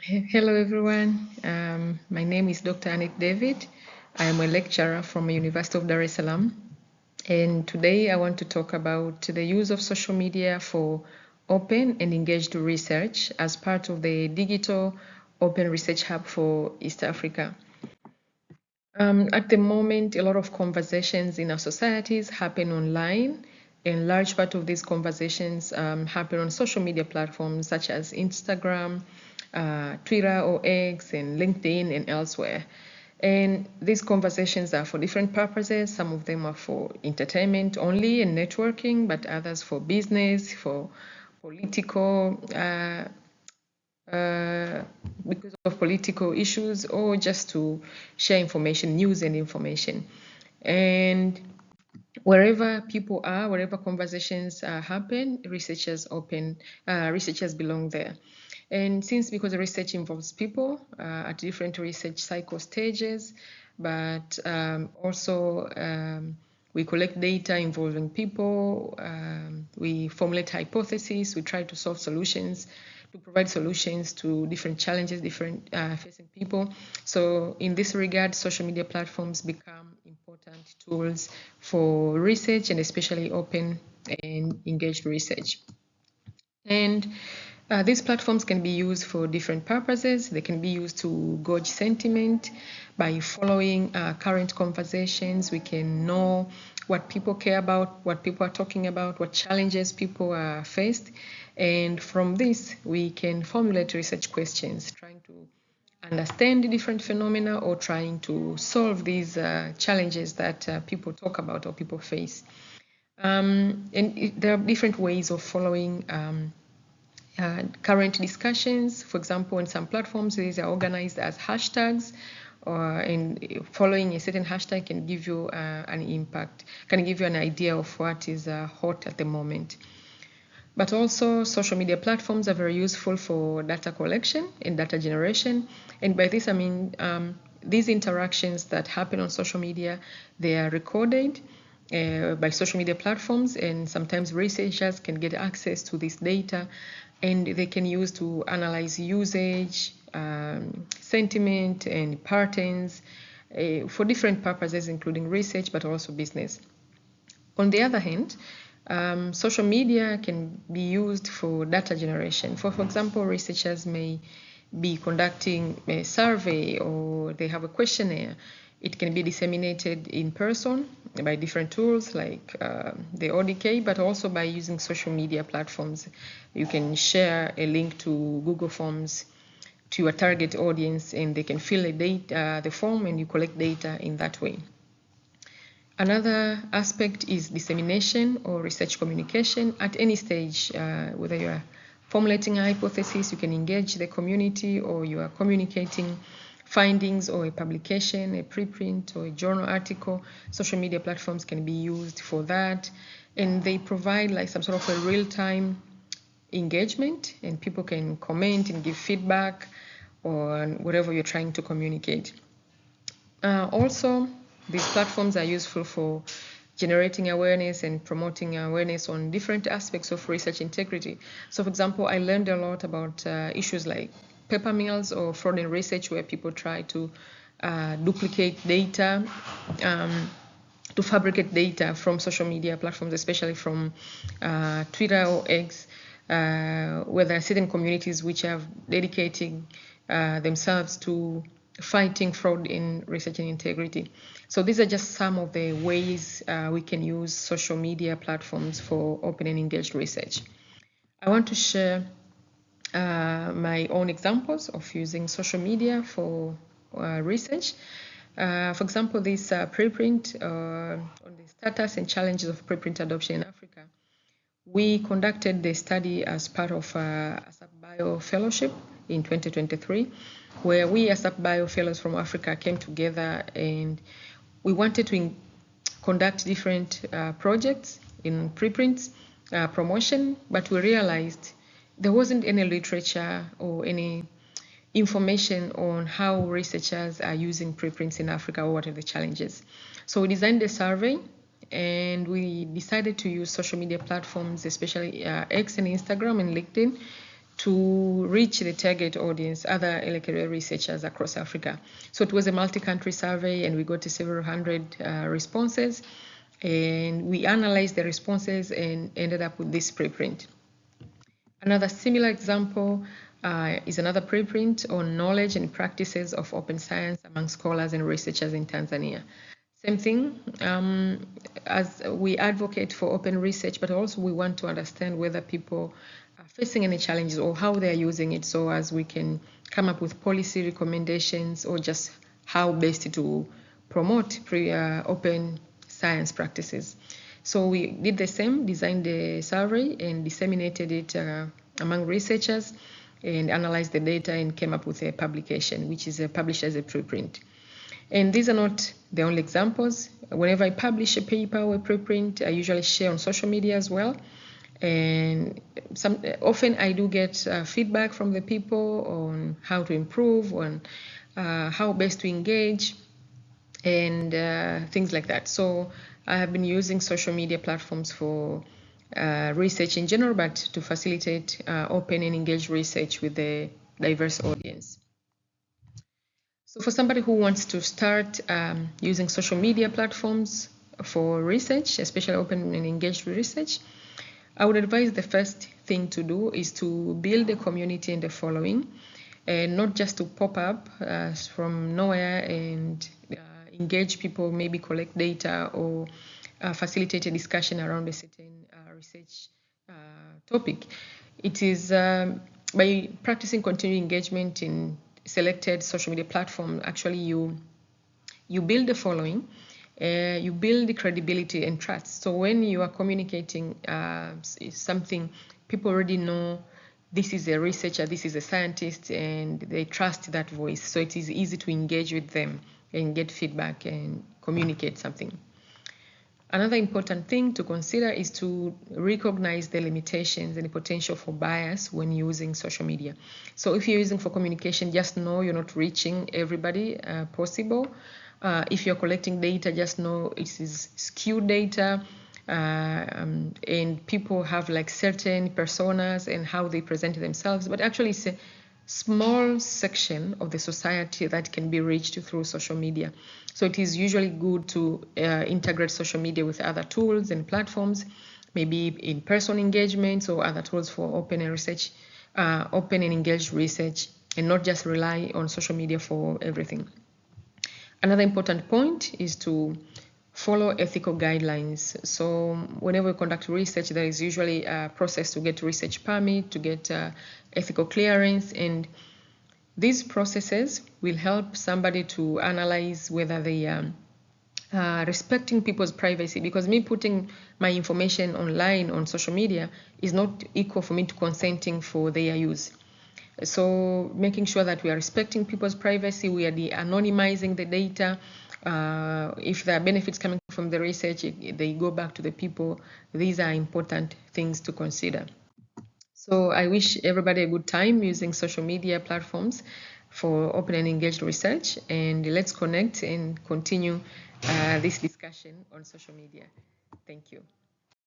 Hello, everyone. My name is Dr. Annette David. I am a lecturer from the University of Dar es Salaam. And today I want to talk about the use of social media for open and engaged research as part of the Digital Open Research Hub for East Africa. At the moment, a lot of conversations in our societies happen online, and large part of these conversations happen on social media platforms such as Instagram, Twitter or X, and LinkedIn, and elsewhere. And these conversations are for different purposes. Some of them are for entertainment only and networking, but others for business, for political because of political issues, or just to share information, news and information. And wherever people are, wherever conversations happen, researchers belong there. And because the research involves people at different research cycle stages, but also we collect data involving people, we formulate hypotheses, we try to solve solutions, to provide solutions to different challenges, different facing people. So in this regard, social media platforms become important tools for research, and especially open and engaged research. And these platforms can be used for different purposes. They can be used to gauge sentiment. By following current conversations, we can know what people care about, what people are talking about, what challenges people are faced. And from this, we can formulate research questions, trying to understand the different phenomena or trying to solve these challenges that people talk about or people face. There are different ways of following current discussions. For example, on some platforms, these are organized as hashtags, and following a certain hashtag can give you an idea of what is hot at the moment. But also, social media platforms are very useful for data collection and data generation. And by this, I mean these interactions that happen on social media, they are recorded by social media platforms, and sometimes researchers can get access to this data, and they can use to analyze usage, sentiment, and patterns for different purposes, including research, but also business. On the other hand, social media can be used for data generation. For example, researchers may be conducting a survey, or they have a questionnaire. It can be disseminated in person by different tools like the ODK, but also by using social media platforms. You can share a link to Google Forms to your target audience, and they can fill the form, and you collect data in that way. Another aspect is dissemination or research communication at any stage, whether you are formulating a hypothesis, you can engage the community, or you are communicating findings or a publication, a preprint or a journal article. Social media platforms can be used for that, and they provide like some sort of a real-time engagement, and people can comment and give feedback on whatever you're trying to communicate. Also, these platforms are useful for generating awareness and promoting awareness on different aspects of research integrity. So, for example, I learned a lot about issues like paper mills or fraud in research, where people try to duplicate data, to fabricate data from social media platforms, especially from Twitter or X, where there are certain communities which have dedicated themselves to fighting fraud in research and integrity. So these are just some of the ways we can use social media platforms for open and engaged research. I want to share my own examples of using social media for research. For example, this preprint on the status and challenges of preprint adoption in Africa. We conducted the study as part of ASAP Bio Fellowship in 2023, where we ASAP Bio Fellows from Africa came together, and we wanted to conduct different projects in preprints promotion, but we realized there wasn't any literature or any information on how researchers are using preprints in Africa, or what are the challenges. So we designed a survey, and we decided to use social media platforms, especially X and Instagram and LinkedIn, to reach the target audience, other early career researchers across Africa. So it was a multi-country survey, and we got several hundred responses, and we analyzed the responses and ended up with this preprint. Another similar example is another preprint on knowledge and practices of open science among scholars and researchers in Tanzania. Same thing, as we advocate for open research, but also we want to understand whether people are facing any challenges or how they're using it, so as we can come up with policy recommendations or just how best to promote open science practices. So we did the same, designed the survey and disseminated it among researchers and analyzed the data and came up with a publication, which is published as a preprint. And these are not the only examples. Whenever I publish a paper or a preprint, I usually share on social media as well. And often I do get feedback from the people on how to improve, on how best to engage, and things like that. So I have been using social media platforms for research in general, but to facilitate open and engaged research with a diverse audience. So for somebody who wants to start using social media platforms for research, especially open and engaged research, I would advise the first thing to do is to build a community and a following, and not just to pop up from nowhere and engage people, maybe collect data or facilitate a discussion around a certain research topic. It is by practicing continued engagement in selected social media platform, actually you build a following, you build the credibility and trust. So when you are communicating something, people already know this is a researcher, this is a scientist, and they trust that voice. So it is easy to engage with them and get feedback and communicate something. Another important thing to consider is to recognize the limitations and the potential for bias when using social media. So if you're using for communication, just know you're not reaching everybody possible. If you're collecting data, just know it is skewed data, and people have like certain personas and how they present themselves, but actually it's a small section of the society that can be reached through social media. So it is usually good to integrate social media with other tools and platforms, maybe in-person engagements or other tools for open and engaged research, and not just rely on social media for everything. Another important point is to follow ethical guidelines. So whenever we conduct research, there is usually a process to get research permit, to get ethical clearance, and these processes will help somebody to analyze whether they are respecting people's privacy, because me putting my information online on social media is not equal for me to consenting for their use. So making sure that we are respecting people's privacy, we are de-anonymizing the data. If there are benefits coming from the research, they go back to the people. These are important things to consider. So I wish everybody a good time using social media platforms for open and engaged research, and let's connect and continue this discussion on social media. Thank you.